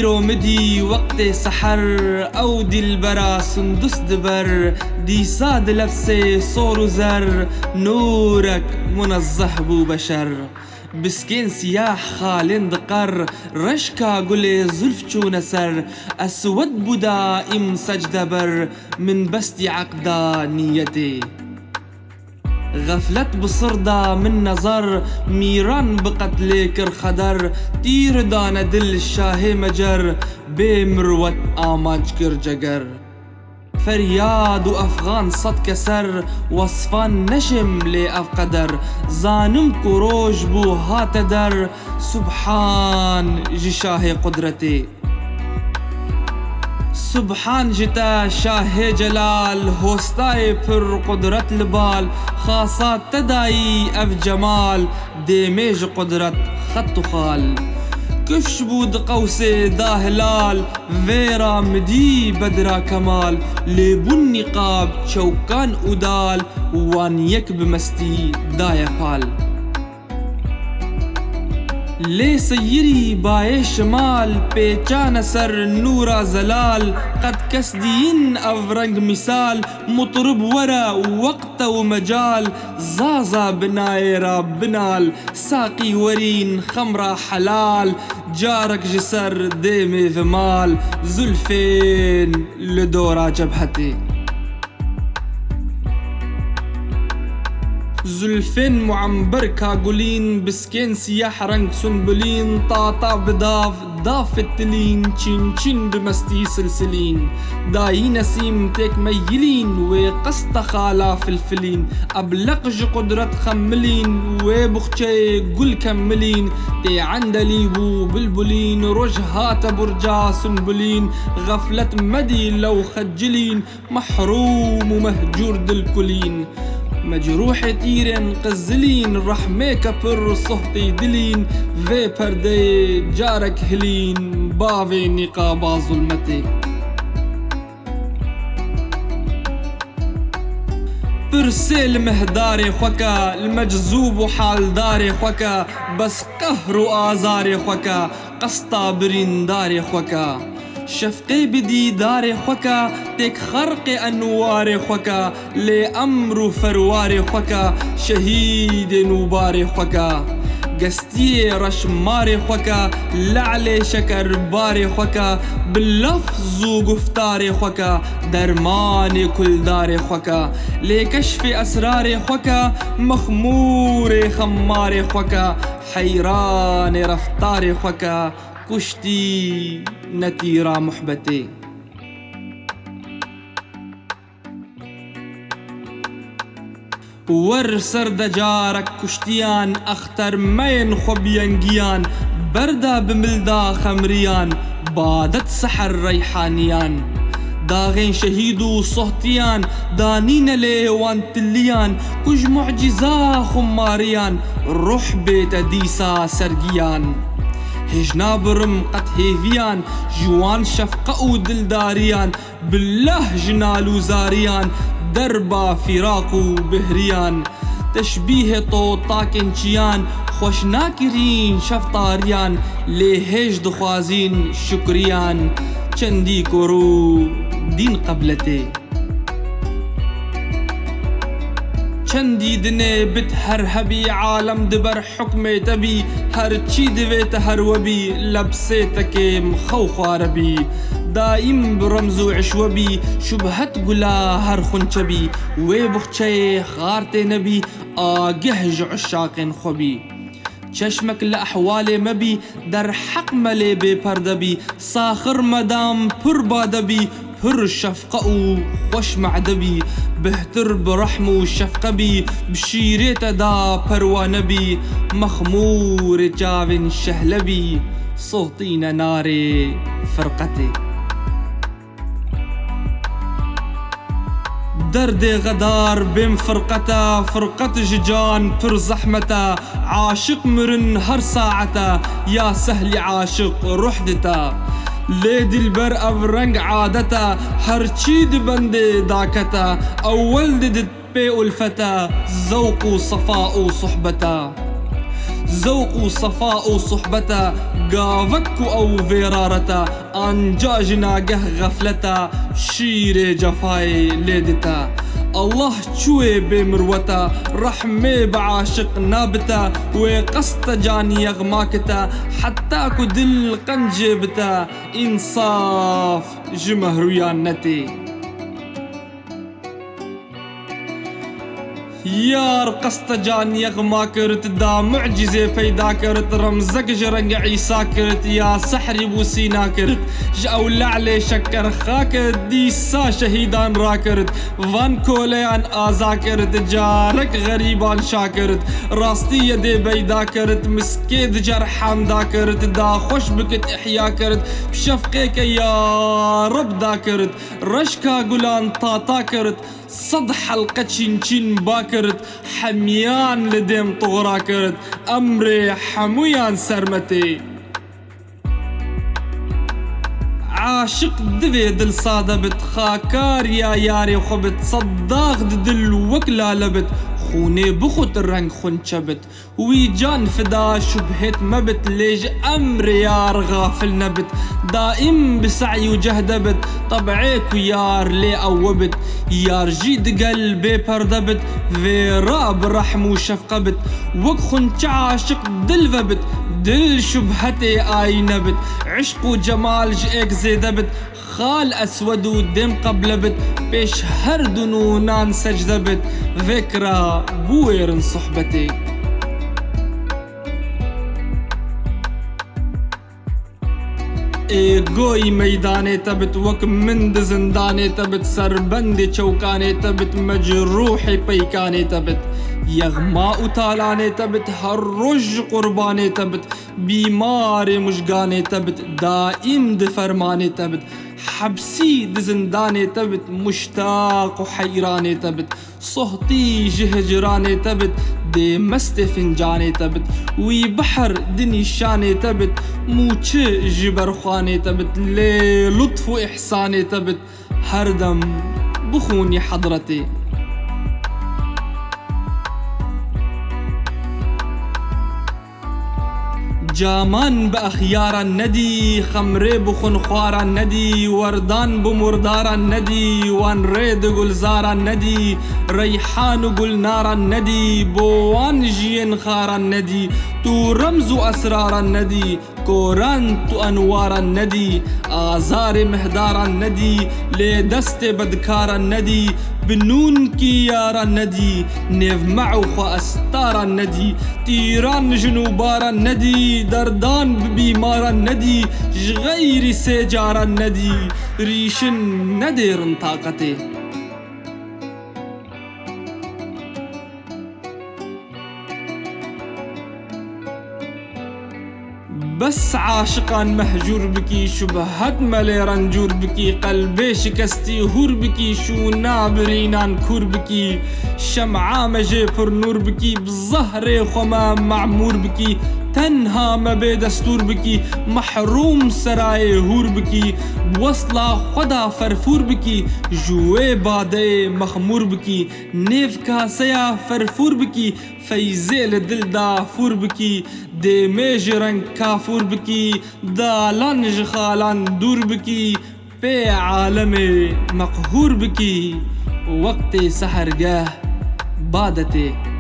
ديرو مدي وقت سحر او دي البرا سندس دبر دي صاد لبسه صور وزر نورك منزه بو بشر بسكين سياح خالند قر رشكا قولي زلف شو نسر اسود بدا ام سجدبر من بستي عقدا نيتي غفلت بصردا من نظر ميران بقتل كرخدر تير دانا دل الشاهي مجر بمروت آماج كرججر فرياد وأفغان صد كسر وصفان نشم لأف قدر زانم كروج بو هاتدر سبحان جشاهي قدرتي سبحان جتا شاه جلال هوستاي پر قدرت البال خاصات تداي اف جمال ديميج قدرت خط خال كفش بود قوسي دا هلال فيرا مدي بدرا كمال لبن نقاب شوكان ودال وان يكب مستي دايا فال لي سيري باي شمال بيچان سر نورا زلال قد كسدين افرنگ مثال مطرب ورا وقت ومجال زازا بنايرا بنال ساقي ورين خمرة حلال جارك جسر ديمي ذمال زلفين لدورا جبهتي زلفين معمبر كاغولين بسكين سياح رنگ سنبلين طاطا بضاف ضاف التلين تشين تشين بمستي سلسلين داي نسيم تيك ميلين وقسط خالا فلفلين أبلقج قدرة خملين وبخشي قل كملين تي عندليبو بلبلين رجهات برجا سنبلين غفلة مدي لو خجلين محروم ومهجور دلكلين مجروح تيرن قزلين رحمي كبر صهتي دلين في پردي جارك هلين بافي نقابا ظلمتي برسل مهداري خوكا المجذوب وحال داري خوكا بس قهر وآزاري خوكا قسطا برين داري خوكا شفقي بدي داري خوكا تك خرق أنواري خوكا لأمر فرواري خوكا شهيد نوباري خوكا قستي رشماري خوكا لعلي شكر باري خوكا باللفظ وقفتاري خوكا درماني كل داري خوكا لكشف أسراري خوكا مخموري خماري خوكا حيراني رفتاري خوكا كشتي نتيرا محبتي ور سرد جارك كشتيان أختر مين خبينجيان بردا بملدا خمريان بادت سحر ريحانيان داغين شهيدو صهتيان دانين ليوان تليان كج معجزة خماريان روح بيت ديسا سرقيان هجنا برم قد هيفيان جوان شفقة ودلداريان بالله جنالو زاريان دربا فراقو بهريان تشبيه طوطا كنشيان خوش ناكرين شفطاريان ليهج دخوازين شكريان چندي كورو دين قبلتي چندی دنه بت هر هبی عالم دبر حکم تبی هر چی دویت هر وبی لبسیتک مخوخ عربی دائم برمز عشوبی شبهت قلا هر خنچبی و بخچه خارت نبی آگهج عشاق خبی چشمك لأحوال مبي در حق ملي بپردبي ساخر مدام پر بادبي پر شفقة وخوش معدبي بهتر برحم وشفقة بي بشيريت دا پروانبي مخمور جاوين شهلبي صوتين ناري فرقتي درد غدار بين فرقتا فرقة ججان پر زحمتا عاشق مرن هر ساعتا يا سهل عاشق رحدتا ليدي البر أفرنج عادتا هر چيد بند داكتا أول دد بي الفتا ذوق صفاء صحبتا ذوق وصفاء صحبتا قافك أو فيرارتا أنجا جناقه غفلتا شير جفاي ليدتا الله شوي بمروتا رحمة بعاشق نابتا وقصت جاني يغماكتا حتى كدل قنجبتا إنصاف جمهريانتي يار قصت جان يغما كرت دا معجزة پیدا كرت رمزك جرنگ عيسى كرت يا سحري بوسينا كرت جاو لعلي شكر خاكرت ديسا شهيدان راكرت فان كوليان آزا كرت جارك غريبان شاكرت راستي يدي بيدا كرت مسكيد جرحان دا كرت دا خوش بكت احيا كرت بشفقك يا رب دا كرت رشكا قلان طاطا كرت صد حلقة تشين باكرت حميان لديم طغرا كرت أمري حمويان سرمتي عاشق دفي دل صادبت خاكار يا ياري وخبت صداغ دل وكلا لبت خوني بخوت الرنگ خنشبت ويجان فدا شبهت مبت ليج أمر يار غافل نبت دائم بسعي وجهدبت طبعيك ويار لي أوبت يار جيد قلبي بردبت في راب رحم وشفقبت وك خنش عاشق دل فبت دل شبهتي آي نبت عشق وجمال جئك زيدبت خال أسود ودم قبلبت بيش هردنونان سجدبت فكرة بويرن صحبتي ايگوی میدانه تبت وک مند زندانه تبت سربند چوکانه تبت مجروح پیکانه تبت یغما تالانه تبت هر روز قربانه تبت بیمار مشگانه تبت دائم د فرمانه تبت حبسي دزنداني تبت مشتاق وحيراني تبت صهتي جهجراني تبت دي مست فنجاني تبت وي بحر دني شاني تبت موچ جبرخاني تبت لي لطف وإحساني تبت هردم بخوني حضرتي جامان بأخيارا ندي خمري بخن خوارا ندي وردان بمردارا ندي وان ريد قلزارا ندي ريحان قل نارا ندي بوان جين خارا ندي تو رمز أسرارا ندي كوران تو أنوارا ندي آزار مهدارا ندي لدست بدكارا ندي بنون كيارا ندي نيف معو خو أستارا ندي تيران جنوبارا ندي دردان ببيمارا ندي جغير سيجارا ندي ريشن ندير طاقتي بس عاشقا مهجور بكي شبهت ملي رنجور بكي قلبي شكستي هور بكي شو نابرينان كور بكي شمعة مجي پر نور بكي بظهر خمام معمور بكي تنها ما بدستور بكي محروم سراي هور بكي بوصلة خدا فرفور بكي جوي بادي مخمور بكي نيف كاسيا فرفور بكي فيزيل دل دافور بكي دي ميجرن كافور بكي دالان جخالان دور بكي في عالمي مقهور بكي وقتي سحر جاه بادتي